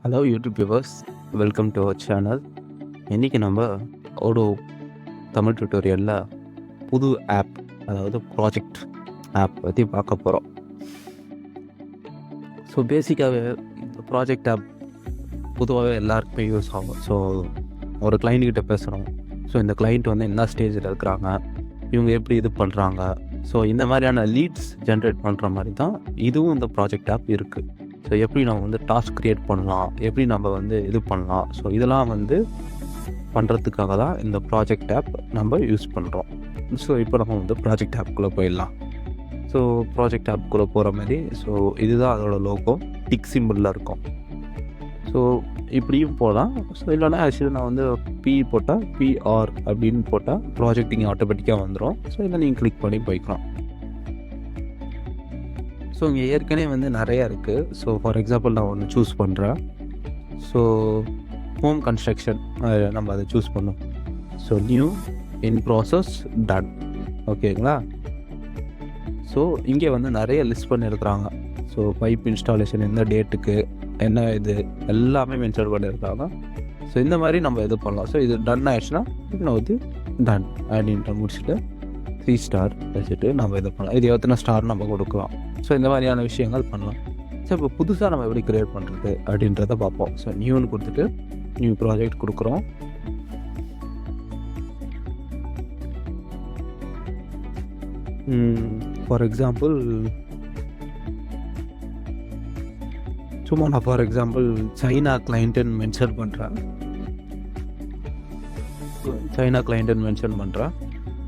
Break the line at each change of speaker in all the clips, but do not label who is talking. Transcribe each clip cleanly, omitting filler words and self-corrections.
Hello YouTube viewers, welcome to our channel. இன்றைக்கி நம்ம ஒரு தமிழ் டியூட்டோரியலில் புது ஆப், அதாவது ப்ராஜெக்ட் ஆப் பற்றி பார்க்க போகிறோம். ஸோ பேசிக்காகவே இந்த ப்ராஜெக்ட் ஆப் பொதுவாகவே எல்லாருக்குமே யூஸ் ஆகும். ஸோ ஒரு கிளைண்ட்கிட்ட பேசுகிறோம். ஸோ இந்த கிளைண்ட் வந்து என்ன ஸ்டேஜில் இருக்கிறாங்க, இவங்க எப்படி இது பண்ணுறாங்க, ஸோ இந்த மாதிரியான லீட்ஸ் ஜென்ரேட் பண்ணுற மாதிரி தான் இதுவும் இந்த ப்ராஜெக்ட் ஆப் இருக்குது. ஸோ எப்படி நம்ம வந்து டாஸ்க் க்ரியேட் பண்ணலாம், எப்படி நம்ம வந்து இது பண்ணலாம், ஸோ இதெல்லாம் வந்து பண்ணுறதுக்காக தான் இந்த ப்ராஜெக்ட் ஆப் நம்ம யூஸ் பண்ணுறோம். ஸோ இப்போ நம்ம வந்து ப்ராஜெக்ட் ஆப்புக்குள்ளே போயிடலாம். ஸோ ப்ராஜெக்ட் ஆப்புக்குள்ளே போகிற மாதிரி, ஸோ இதுதான் அதோட லோகோ, டிக் சிம்பிளில் இருக்கும். ஸோ இப்படியும் போகலாம். ஸோ இல்லைனா ஆக்சுவலி நான் வந்து பி போட்டால் பிஆர் அப்படின்னு போட்டால் ப்ராஜெக்ட் இங்கே ஆட்டோமேட்டிக்காக வந்துடும். ஸோ இதில் நீங்கள் கிளிக் பண்ணி போய்க்கலாம். ஸோ இங்கே ஏற்கனவே வந்து நிறையா இருக்குது. ஸோ ஃபார் எக்ஸாம்பிள் நான் ஒன்று சூஸ் பண்ணுறேன். ஸோ ஹோம் கன்ஸ்ட்ரக்ஷன் நம்ம அதை சூஸ் பண்ணோம். So new in process done. ஓகேங்களா? ஸோ இங்கே வந்து நிறைய லிஸ்ட் பண்ணியிருக்கிறாங்க. ஸோ பைப் இன்ஸ்டாலேஷன் எந்த டேட்டுக்கு என்ன இது எல்லாமே மென்ஷன் பண்ணியிருக்காங்க. ஸோ இந்த மாதிரி நம்ம இது பண்ணலாம். ஸோ இது டன் ஆயிடுச்சுன்னா இன்னும் வந்து டன் அப்படின்ட்டு முடிச்சுட்டு 3 ஸ்டார் வச்சுட்டு நம்ம இது பண்ணலாம். இது எத்தனை ஸ்டார் நம்ம கொடுக்கலாம். ஸோ இந்த மாதிரியான விஷயங்கள் பண்ணலாம். ஸோ இப்போ புதுசாக நம்ம எப்படி க்ரியேட் பண்ணுறது அப்படின்றத பார்ப்போம். ஸோ நியூன்னு கொடுத்துட்டு நியூ ப்ராஜெக்ட் கொடுக்குறோம். ஃபார் எக்ஸாம்பிள் சும்மா நான் ஃபார் எக்ஸாம்பிள் சைனா கிளைண்ட்டுன்னு மென்ஷன் பண்ணுறேன்.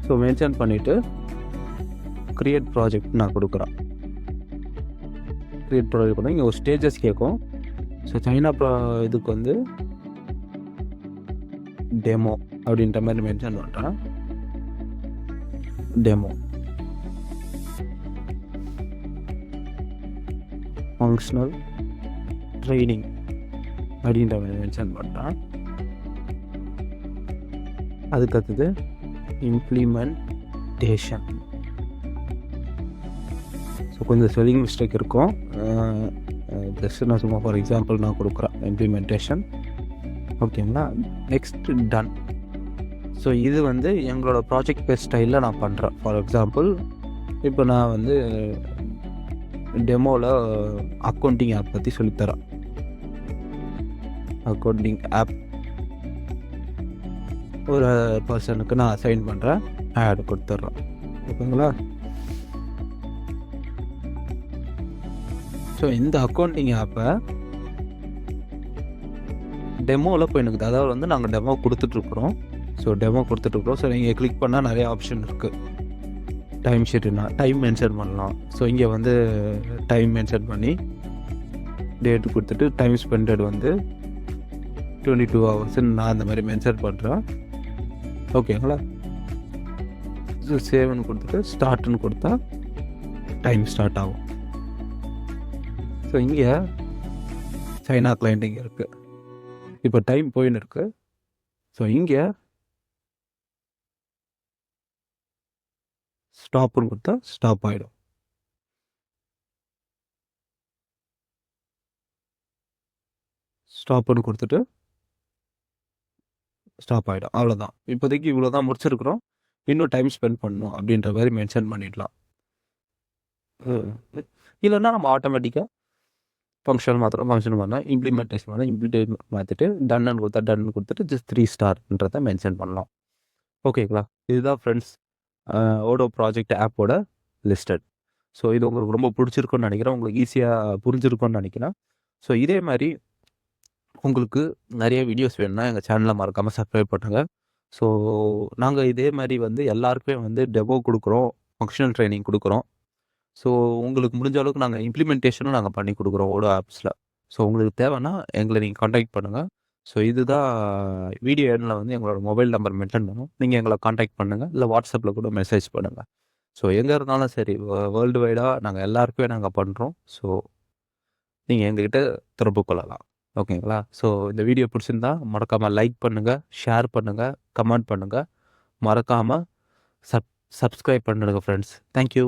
ஸோ மென்ஷன் பண்ணிவிட்டு க்ரியேட் ப்ராஜெக்ட் நான் கொடுக்குறேன். க்ரியேட் ப்ராஜெக்ட் பண்ணால் இங்கே ஒரு ஸ்டேஜஸ் கேட்கும். ஸோ சைனா இதுக்கு வந்து டெமோ அப்படின்ற மாதிரி மென்ஷன் பண்ணுறேன். டெமோ ஃபங்க்ஷனல் ட்ரைனிங் அப்படின்ற மாதிரி மென்ஷன் பண்ணுறேன். அதுக்கடுத்தது இம்ப்ளிமெண்டேஷன். ஸோ கொஞ்சம் ஸ்பெல்லிங் மிஸ்டேக் இருக்கும். ஜஸ்ட் நான் சும்மா ஃபார் எக்ஸாம்பிள் நான் கொடுக்குறேன் இம்ப்ளிமெண்டேஷன். ஓகேங்களா? Next ton. ஸோ இது வந்து எங்களோட ப்ராஜெக்ட் பேஸ் ஸ்டைலில் நான் பண்ணுறேன். ஃபார் எக்ஸாம்பிள் இப்போ நான் வந்து டெமோவில் அக்கௌண்டிங் ஆப் பற்றி சொல்லித்தரேன். அக்கௌண்டிங் ஆப் ஒரு பர்சனுக்கு நான் அசைன் பண்ணுறேன், ஆட் கொடுத்துட்றேன். ஓகேங்களா? ஸோ இந்த அக்கௌண்டிங் ஆப்பை டெமோவில் போயினுக்குது. அதாவது வந்து நாங்கள் டெமோ கொடுத்துட்ருக்குறோம். ஸோ நீங்கள் கிளிக் பண்ணால் நிறைய ஆப்ஷன் இருக்குது. டைம் ஷீட்னா டைம் மென்ஷன் பண்ணலாம். ஸோ இங்கே வந்து டைம் மென்ஷன் பண்ணி டேட்டு கொடுத்துட்டு டைம் ஸ்பெண்டட் வந்து 22 ஹவர்ஸ்ன்னு நான் அந்த மாதிரி மென்ஷன் பண்ணுறேன். ஓகேங்களா? ஸோ சேவ்னு கொடுத்துட்டு ஸ்டார்ட்னு கொடுத்தா டைம் ஸ்டார்ட் ஆகும். ஸோ இங்கே சைனா கிளைண்ட் இங்கே இருக்குது. இப்போ டைம் போயின்னு இருக்கு. ஸோ இங்கே ஸ்டாப்னு கொடுத்தா ஸ்டாப் ஆகிடும். ஸ்டாப்னு கொடுத்துட்டு ஸ்டாப் ஆகிடும். அவ்வளோதான். இப்போதைக்கு இவ்வளோ தான் முடிச்சிருக்கிறோம். இன்னும் டைம் ஸ்பெண்ட் பண்ணணும் அப்படின்ற மாதிரி மென்ஷன் பண்ணிடலாம். இல்லைன்னா நம்ம ஆட்டோமேட்டிக்காக ஃபங்க்ஷன் பண்ணால் இம்ப்ளிமெண்டேஷன் மாற்றிட்டு டன்னு கொடுத்துட்டு ஜஸ்ட் 3 ஸ்டார்ன்றதை மென்ஷன் பண்ணலாம். ஓகேங்களா? இதுதான் ஃப்ரெண்ட்ஸ் ஓடோ ப்ராஜெக்ட் ஆப்போட லிஸ்டட். ஸோ இது உங்களுக்கு ரொம்ப பிடிச்சிருக்குன்னு நினைக்கிறேன். உங்களுக்கு ஈஸியாக புரிஞ்சிருக்குன்னு நினைக்கிறேன். ஸோ இதே மாதிரி உங்களுக்கு நிறைய வீடியோஸ் வேணும்னா எங்கள் சேனலை மறக்காமல் சப்ஸ்கிரைப் பண்ணுங்கள். ஸோ நாங்கள் இதே மாதிரி வந்து எல்லாருக்குமே வந்து டெமோ கொடுக்குறோம், ஃபங்க்ஷனல் ட்ரைனிங் கொடுக்குறோம். ஸோ உங்களுக்கு முடிஞ்ச அளவுக்கு நாங்கள் இம்ப்ளிமெண்டேஷனும் நாங்கள் பண்ணி கொடுக்குறோம் ஓடோ ஆப்ஸில். ஸோ உங்களுக்கு தேவைன்னா எங்களை நீங்கள் காண்டாக்ட் பண்ணுங்கள். ஸோ இதுதான் வீடியோ எண்ணில் வந்து எங்களோட மொபைல் நம்பர் மென்ஷன் பண்ணும். நீங்கள் எங்களை காண்டாக்ட் பண்ணுங்கள், இல்லை வாட்ஸ்அப்பில் கூட மெசேஜ் பண்ணுங்கள். ஸோ எங்கே இருந்தாலும் சரி, வேர்ல்டு வைடாக நாங்கள் எல்லாருக்குமே நாங்கள் பண்ணுறோம். ஸோ நீங்கள் எங்ககிட்ட தொடர்பு கொள்ளலாம். ஓகேங்களா? ஸோ இந்த வீடியோ பிடிச்சிருந்தா மறக்காமல் லைக் பண்ணுங்கள், ஷேர் பண்ணுங்கள், கமெண்ட் பண்ணுங்கள். மறக்காமல் சப்ஸ்கிரைப் பண்ணுங்கள் ஃப்ரெண்ட்ஸ். தேங்க்யூ.